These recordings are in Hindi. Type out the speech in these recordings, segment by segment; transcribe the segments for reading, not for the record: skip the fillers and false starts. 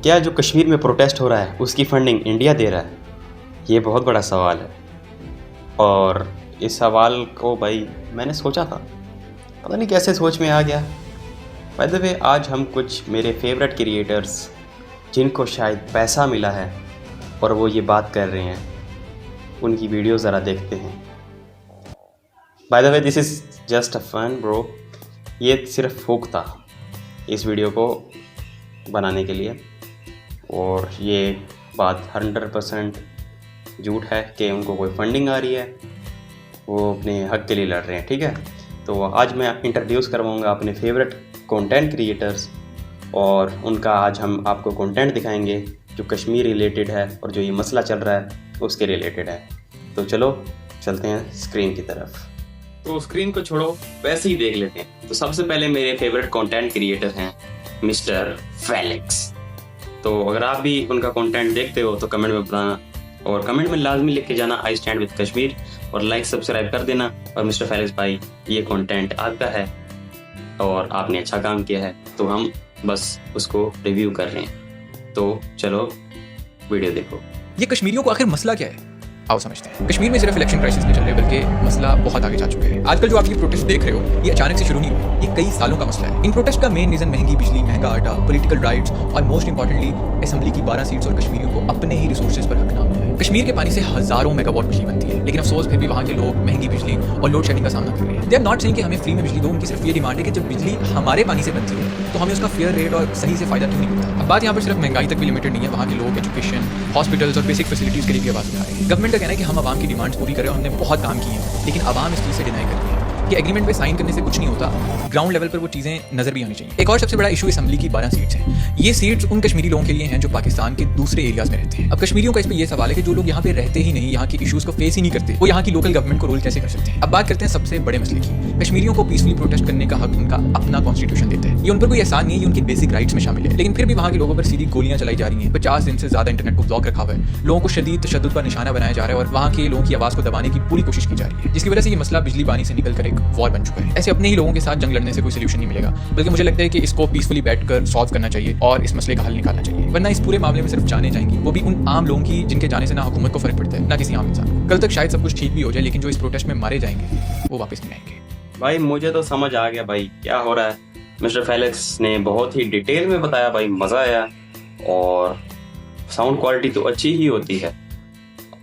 क्या जो कश्मीर में प्रोटेस्ट हो रहा है उसकी फंडिंग इंडिया दे रहा है? ये बहुत बड़ा सवाल है। और इस सवाल को भाई मैंने सोचा था, पता नहीं कैसे सोच में आ गया। बाय द वे, आज हम कुछ मेरे फेवरेट क्रिएटर्स जिनको शायद पैसा मिला है और वो ये बात कर रहे हैं, उनकी वीडियो ज़रा देखते हैं। By the way, this is just a fun bro. ये सिर्फ फोक था इस वीडियो को बनाने के लिए, और ये बात 100% झूठ है कि उनको कोई फंडिंग आ रही है। वो अपने हक के लिए लड़ रहे हैं, ठीक है। तो आज मैं इंट्रोड्यूस करवाऊँगा अपने फेवरेट कंटेंट क्रिएटर्स, और उनका आज हम आपको कंटेंट दिखाएंगे जो कश्मीर रिलेटेड है और जो ये मसला चल रहा है उसके रिलेटेड है। तो चलो चलते हैं स्क्रीन की तरफ। तो स्क्रीन को छोड़ो, वैसे ही देख लेते हैं। तो सबसे पहले मेरे फेवरेट कंटेंट क्रिएटर हैं मिस्टर फेलिक्स। तो अगर आप भी उनका कंटेंट देखते हो तो कमेंट में बताना, और कमेंट में लाजमी लिख के जाना आई स्टैंड विद कश्मीर, और लाइक सब्सक्राइब कर देना। और मिस्टर फेलिक्स भाई, ये कंटेंट आपका है और आपने अच्छा काम किया है, तो हम बस उसको रिव्यू कर रहे हैं। तो चलो वीडियो देखो। ये कश्मीरियों को आखिर मसला क्या है, आओ समझते हैं। कश्मीर में सिर्फ इलेक्शन क्राइसिस नहीं चल रहे, बल्कि मसला बहुत आगे जा चुके हैं। आजकल जो आप ये प्रोटेस्ट देख रहे हो, ये अचानक से शुरू नहीं हुए, ये कई सालों का मसला है। इन प्रोटेस्ट का मेन रीजन महंगी बिजली, महंगा आटा, पॉलिटिकल राइट्स और मोस्ट इंपॉर्टेंटली असेंबली की 12 सीट्स और कश्मीरियों को अपने ही रिसोर्सेज पर हक ना मिला है। कश्मीर के पानी से हजारों मेगावाट बिजली बनती है, लेकिन अफसोस फिर भी वहाँ के लोग महंगी बिजली और लोड शेडिंग का सामना कर रहे हैं। दे आर नॉट सेइंग कि हमें फ्री में बिजली दो, उनकी सिर्फ ये डिमांड है कि जब बिजली हमारे पानी से बनती है तो हमें उसका फेयर रेट और सही से फायदा क्यों नहीं मिलता। अब बात यहाँ पर सिर्फ महंगाई तक भी लिमिटेड नहीं है, वहाँ के लोग एजुकेशन, हॉस्पिटल्स और बेसिक फैसिलिटीज के लिए भी आवाज उठा रहे हैं। गवर्नमेंट का कहना है कि हम आवाम की डिमांड्स पूरी करें, हमने बहुत काम किए हैं, लेकिन आवाम इस चीज़ से डिनाई करती है कि एग्रीमेंट पे साइन करने से कुछ नहीं होता, ग्राउंड लेवल पर वो चीज़ें नजर भी आनी चाहिए। एक और सबसे बड़ा इशू असेंबली की 12 सीट्स हैं। ये सीट्स उन कश्मीरी लोगों के लिए हैं जो पाकिस्तान के दूसरे एरियाज में रहते हैं। अब कश्मीरियों का इस पर यह सवाल है कि जो लोग यहाँ पे रहते ही नहीं, यहाँ की इशूज को फेस ही नहीं करते, वो यहाँ की लोकल गवर्नमेंट को रोल कैसे कर सकते हैं। अब बात करते हैं सबसे बड़े मसले की। कश्मीरियों को पीसफुली प्रोटेस्ट करने का हक उनका अपना कॉन्स्टिट्यूशन देता है। ये उन पर कोई एहसान नहीं है, ये उनके बेसिक राइट्स में शामिल है, लेकिन फिर भी वहाँ के लोगों पर सीधी गोलियां चलाई जा रही हैं। 50 दिन से ज्यादा इंटरनेट को ब्लॉक रखा हुआ है, लोगों को शदीद तशद्दुद पर निशाना बनाया जा रहा है, और वहाँ के लोगों की आवाज को दबाने की पूरी कोशिश की जा रही है, जिसकी वजह से ये मसला बिजली पानी से निकलकर एक वॉर बन चुका है। ऐसे अपने ही लोगों के साथ जंग लड़ने से कोई सोल्यूशन नहीं मिलेगा, बल्कि मुझे लगता है कि इसको पीसफुली बैठकर सॉल्व करना चाहिए और इस मसले का हल निकालना चाहिए। वरना इस पूरे मामले में सिर्फ जाने जाएंगी, वो भी उन आम लोगों की जिनके जाने से ना हुकूमत को फर्क पड़ता है, ना किसी आम इंसान को। कल तक शायद सब कुछ ठीक भी हो जाए, लेकिन जो इस प्रोटेस्ट में मारे जाएंगे वो वापस नहीं आएंगे। भाई मुझे तो समझ आ गया भाई क्या हो रहा है। मिस्टर फेलिक्स ने बहुत ही डिटेल में बताया भाई, मज़ा आया, और साउंड क्वालिटी तो अच्छी ही होती है।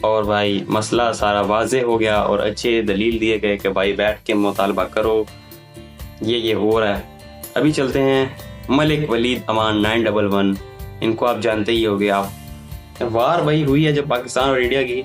और भाई मसला सारा वाज़े हो गया और अच्छे दलील दिए गए कि भाई बैठ के मुतालबा करो, ये हो रहा है। अभी चलते हैं मलिक वलीद अमान 911, इनको आप जानते ही होंगे। आप वार भाई हुई है जब पाकिस्तान और इंडिया की,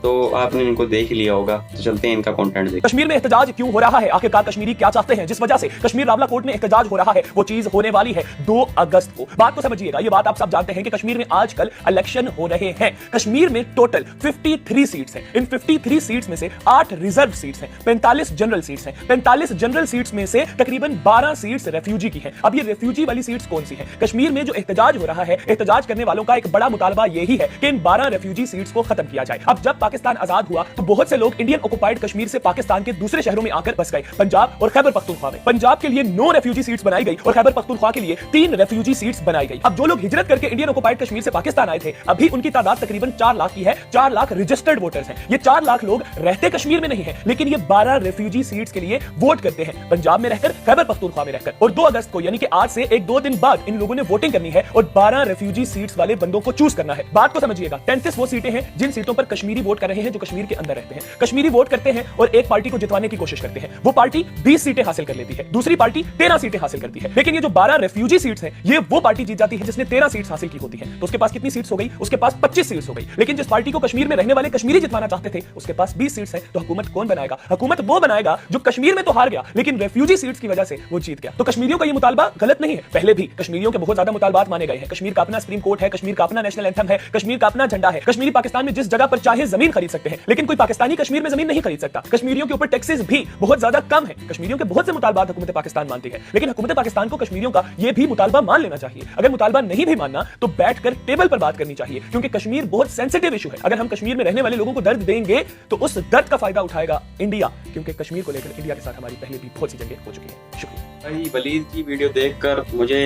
तो आपने इनको देख लिया होगा। तो चलते हैं इनका कंटेंट देखते हैं। कश्मीर में एहतजाज क्यों हो रहा है, आखिरकार कश्मीरी क्या चाहते हैं, जिस वजह से कश्मीर रावला कोर्ट में एहतजाज हो रहा है, वो चीज होने वाली है 2 अगस्त को। बात को समझिएगा, ये बात आप सब जानते हैं कि कश्मीर में आजकल इलेक्शन हो रहे हैं। कश्मीर में टोटल 53 सीट्स हैं। इन 53 सीट्स में से 8 रिजर्व सीट्स हैं, 45 जनरल सीट्स हैं। 45 जनरल सीट्स में से तकरीबन 12 सीट्स रेफ्यूजी की हैं। अब ये रेफ्यूजी वाली सीट्स कौन सी हैं? कश्मीर में जो एहतजाज हो रहा है, एहतजाज करने वालों का एक बड़ा मुतालबा यही है कि इन 12 रेफ्यूजी सीट्स को खत्म किया जाए। अब जब पाकिस्तान आजाद हुआ तो बहुत से लोग इंडियन ऑक्युपाइड कश्मीर से पाकिस्तान के दूसरे शहरों में आकर बस गए, पंजाब और खैबर पख्तूनख्वा में। पंजाब के लिए 9 रेफ्यूजी सीट्स बनाई गई और खैबर पख्तूनख्वा के लिए 3 रेफ्यूजी सीट्स बनाई गई। अब जो लोग हिजरत करके इंडियन ऑक्युपाइड कश्मीर से पाकिस्तान आए थे, अभी उनकी तादाद तकरीबन 4 लाख की है। 4 लाख रजिस्टर्ड वोटर्स हैं। ये 4 लाख लोग रहते कश्मीर में नहीं है, लेकिन ये 12 रेफ्यूजी सीट्स के लिए वोट करते हैं, पंजाब में रहकर, खैबर पख्तूनख्वा में रहकर। और 2 अगस्त को यानी कि आज से 1-2 दिन बाद इन लोगों ने वोटिंग करनी है और 12 रेफ्यूजी सीट्स वाले बंदों को चूज करना है। बात को समझिएगा, 33 वो सीटें हैं जिन सीटों पर कश्मीरी वोट कर रहे हैं जो कश्मीर के अंदर रहते हैं। कश्मीरी वोट करते हैं और एक पार्टी को जितवाने की कोशिश करते हैं, वो पार्टी 20 सीटें हासिल कर लेती है, दूसरी पार्टी 13 सीटें हासिल करती है। लेकिन ये जो 12 रेफ्यूजी सीट्स हैं, ये वो पार्टी जीत जाती है जिसने 13 सीट्स हासिल की होती है। तो उसके पास कितनी सीट्स हो गई? उसके पास 25 सीट्स हो गई। लेकिन जिस पार्टी को कश्मीर में रहने वाले कश्मीरी जितवाना चाहते थे, उसके पास 20 सीट्स है। तो हुकूमत कौन बनाएगा? हुकूमत वो बनाएगा जो कश्मीर में तो हार गया, लेकिन रेफ्यूजी सीट्स की वजह से वो जीत गया। तो कश्मीरियों का ये मुतालबा गलत नहीं है। पहले भी कश्मीरियों के बहुत ज्यादा मुतालबात माने गए हैं। कश्मीर का अपना सुप्रीम कोर्ट है, कश्मीर का अपना नेशनल एंथम है, कश्मीर का अपना झंडा है। कश्मीरी पाकिस्तान में जिस जगह पर चाहे जमीन खरीद सकते हैं, लेकिन कोई पाकिस्तानी कश्मीर में जमीन नहीं खरीद सकता। कश्मीरियों के ऊपर टैक्सेस भी बहुत ज्यादा कम है। कश्मीरियों के बहुत से मुतालबात हुकूमत पाकिस्तान मानती है, लेकिन हुकूमत पाकिस्तान को कश्मीरियों का यह भी मुतालबा मान लेना चाहिए। अगर मुतालबा नहीं भी मानना तो बैठकर टेबल पर बात करनी चाहिए, क्योंकि कश्मीर बहुत सेंसिटिव इशू है। अगर हम कश्मीर में रहने वाले लोगों को दर्द देंगे तो उस दर्द का फायदा उठाएगा इंडिया, क्योंकि कश्मीर को लेकर इंडिया के साथ हमारी पहले भी बहुत सी जंगें हो चुकी हैं। शुक्रिया। भाई वलीद की वीडियो देखकर मुझे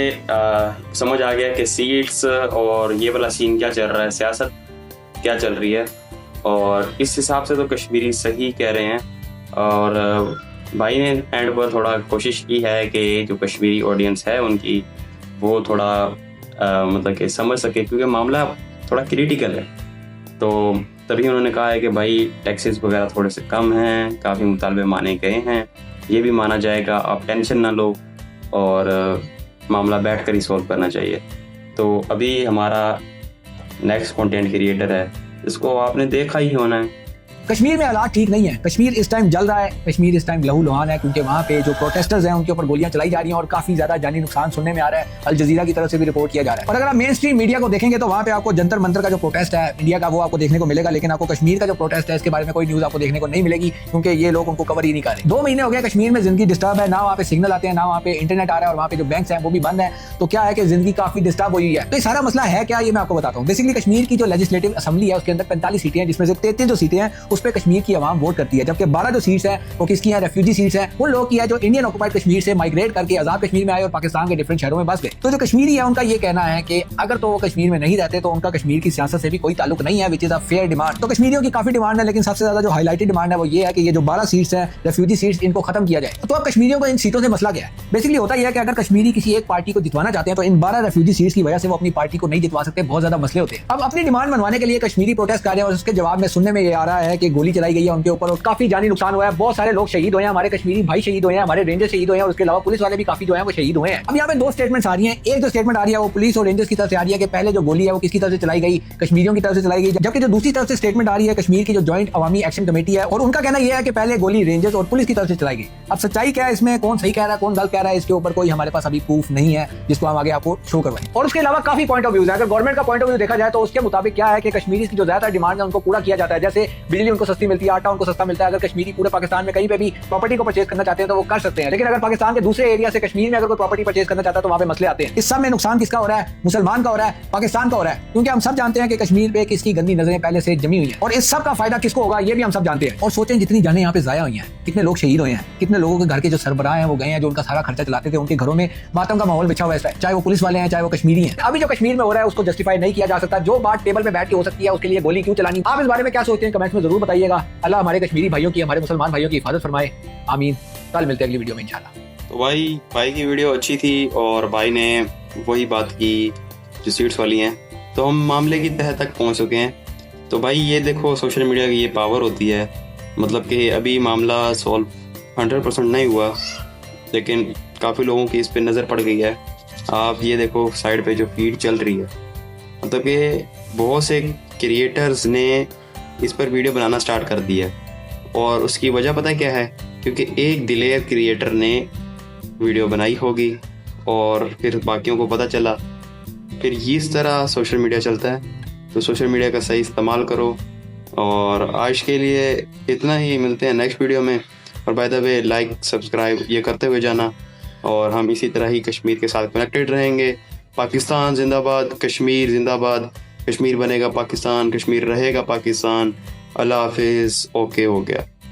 समझ आ गया कि सीट्स और ये वाला सीन क्या चल रहा है, सियासत क्या चल रही है, और इस हिसाब से तो कश्मीरी सही कह रहे हैं। और भाई ने एंड पर थोड़ा कोशिश की है कि जो कश्मीरी ऑडियंस है उनकी वो थोड़ा मतलब कि समझ सके, क्योंकि मामला थोड़ा क्रिटिकल है। तो तभी उन्होंने कहा है कि भाई टैक्सेस वगैरह थोड़े से कम हैं, काफ़ी मुतालबे माने गए हैं, ये भी माना जाएगा, आप टेंशन ना लो और मामला बैठ कर ही सॉल्व करना चाहिए। तो अभी हमारा नेक्स्ट कंटेंट क्रिएटर है, इसको आपने देखा ही होना है। कश्मीर में हालात ठीक नहीं है। कश्मीर इस टाइम जल रहा है, कश्मीर इस टाइम लहू लुहान है, क्योंकि वहाँ पे जो प्रोटेस्टर्स हैं उनके ऊपर गोलियां चलाई जा रही हैं और काफी ज्यादा जानी नुकसान सुनने में आ रहा है। अल जजीरा की तरफ से भी रिपोर्ट किया जा रहा है। और अगर आप मेन स्ट्रीम मीडिया को देखेंगे तो वहाँ पे आपको जंतर मंतर का जो प्रोटेस्ट है इंडिया का वो आपको देखने को मिलेगा, लेकिन आपको कश्मीर का जो प्रोटेस्ट है इसके बारे में कोई न्यूज आपको देखने को नहीं मिलेगी, क्योंकि ये लोग उनको कवर ही नहीं कर रहे। 2 महीने हो गए कश्मीर में जिंदगी डिस्टर्ब है, ना वहाँ पे सिग्नल आते हैं, ना वहाँ पे इंटरनेट आ रहा है, और वहाँ पे जो बैंक है वो भी बंद है। तो क्या है कि जिंदगी काफी डिस्टर्ब हुई है। तो ये सारा मसला है क्या, ये मैं आपको बताता हूँ। बेसिकली कश्मीर की जो लेजिस्लेटिव असेंबली है उसके अंदर 45 सीटें हैं, जिसमें से 33 जो सीटें हैं उस पर कश्मीर की आवाम वोट करती है, जबकि 12 जो सीट्स हैं वो किसकी हैं, रेफ्यूजी सीट्स हैं, उन लोगों की है जो इंडियन ऑक्युपाइड कश्मीर से माइग्रेट करके आजाद कश्मीर में आए और पाकिस्तान के डिफरेंट शहरों में बस गए। तो जो कश्मीरी है उनका ये कहना है कि अगर तो वो कश्मीर में नहीं रहते तो उनका कश्मीर की सियासत से भी कोई ताल्लुक नहीं है, which is a fair demand. तो कश्मीरियों की काफी डिमांड है, लेकिन सबसे ज्यादा जो हाईलाइटेड डिमांड है वो ये है कि ये जो 12 सीट्स हैं रेफ्यूजी सीट्स, इनको खत्म किया जाए। तो अब कश्मीरियों को इन सीटों से मसला क्या है? बेसिकली होता यह है कि अगर कश्मीरी किसी एक पार्टी को जितवाना चाहते हैं तो इन 12 रेफ्यूजी सीट्स की वजह से वो अपनी पार्टी को नहीं जितवा सकते, बहुत ज्यादा मसले होते हैं। अब अपनी डिमांड मनवाने के लिए कश्मीरी प्रोटेस्ट कर रहे हैं और उसके जवाब में सुनने में ये आ रहा है कि गोली चलाई गई है उनके ऊपर और काफी जानी नुकसान हुआ है, बहुत सारे लोग शहीद हुए हैं, हमारे कश्मीरी भाई शहीद हुए हैं, हमारे रेंजर शहीद हुए हैं, और उसके अलावा पुलिस वाले भी काफी जो है वो शहीद हुए हैं। अब यहाँ पे 2 स्टेटमेंट्स आ रही हैं। एक जो स्टेटमेंट आ रही है वो पुलिस और रेंजर्स की तरफ से आ रही है कि पहले जो गोली है वो किसकी तरफ से चलाई गई, कश्मीरियों की तरफ से चलाई गई, जबकि जो दूसरी तरफ से स्टेटमेंट आ रही है कश्मीर की जो ज्वाइंट अवामी एक्शन कमेटी है और उनका कहना यह है कि पहले गोली रेंजर्स और पुलिस की तरफ से चलाई गई। अब सच्चाई क्या है इसमें, कौन सही कह रहा है कौन गलत कह रहा है, इसके ऊपर कोई हमारे पास अभी प्रूफ नहीं है जिसको हम आगे आपको शो करवाएं। और उसके अलावा काफी पॉइंट ऑफ व्यू है। अगर गवर्नमेंट का पॉइंट ऑफ व्यू देखा जाए तो उसके मुताबिक क्या है कि कश्मीरी की जो ज्यादा डिमांड है उनको पूरा किया जाता है, जैसे बिजली उनको सस्ती मिलती है, आटा उनको सस्ता मिलता है। अगर कश्मीरी पूरे पाकिस्तान में कहीं पे भी प्रॉपर्टी को परचेज करना चाहते हैं तो वो कर सकते हैं, लेकिन अगर पाकिस्तान के दूसरे एरिया से कश्मीर में अगर कोई प्रॉपर्टी परचेज करना चाहता है तो वहां पे मसले आते हैं। इस सब में नुकसान किसका हो रहा है, मुसलमान का हो रहा है, पाकिस्तान का हो रहा है, क्योंकि हम सब जानते हैं कि कश्मीर पे किसकी गंदी नजरें पहले से जमी हुई हैं और इस सब का फायदा किसको होगा ये भी हम सब जानते हैं। और सोचें जितनी जानें यहाँ पे जाया हुई हैं, कितने लोग शहीद हुए हैं, कितने लोगों के घर के जो सरबराह हैं वो गए हैं, जो उनका सारा खर्चा चलाते थे, उनके घरों में मातम का माहौल बिछा हुआ है, चाहे वो पुलिस वाले हैं चाहे वो कश्मीरी हैं। अभी जो कश्मीर में हो रहा है उसको जस्टिफाई नहीं किया जा सकता। जो बात टेबल पे बैठ के हो सकती है उसके लिए गोली क्यों चलानी। आप इस बारे में क्या सोचते हैं कमेंट्स में जरूर बताइएगा। अल्लाह हमारे कश्मीरी भाइयों की, हमारे मुसलमान भाइयों की हिफाजत फरमाए, आमीन। कल मिलते हैं अगली वीडियो में इंशाल्लाह। तो भाई की वीडियो अच्छी थी और भाई ने वही बात की जो सीट्स वाली हैं, तो हम मामले की तह तक पहुंच चुके हैं। तो भाई ये देखो सोशल मीडिया की ये पावर होती है, मतलब कि अभी मामला सॉल्व 100% नहीं हुआ, लेकिन काफ़ी लोगों की इस पर नज़र पड़ गई है। आप ये देखो साइड पे जो फीड चल रही है, मतलब कि बहुत से क्रिएटर्स ने इस पर वीडियो बनाना स्टार्ट कर दिया और उसकी वजह पता है क्या है, क्योंकि एक दिलेर क्रिएटर ने वीडियो बनाई होगी और फिर बाकियों को पता चला, फिर इस तरह सोशल मीडिया चलता है। तो सोशल मीडिया का सही इस्तेमाल करो। और आज के लिए इतना ही, मिलते हैं नेक्स्ट वीडियो में। और bye the way like subscribe ये करते हुए जाना, और हम इसी तरह ही कश्मीर के साथ कनेक्टेड रहेंगे। पाकिस्तान जिंदाबाद, कश्मीर जिंदाबाद, कश्मीर बनेगा पाकिस्तान, कश्मीर रहेगा पाकिस्तान। अल्लाह हाफिज़। ओके हो गया।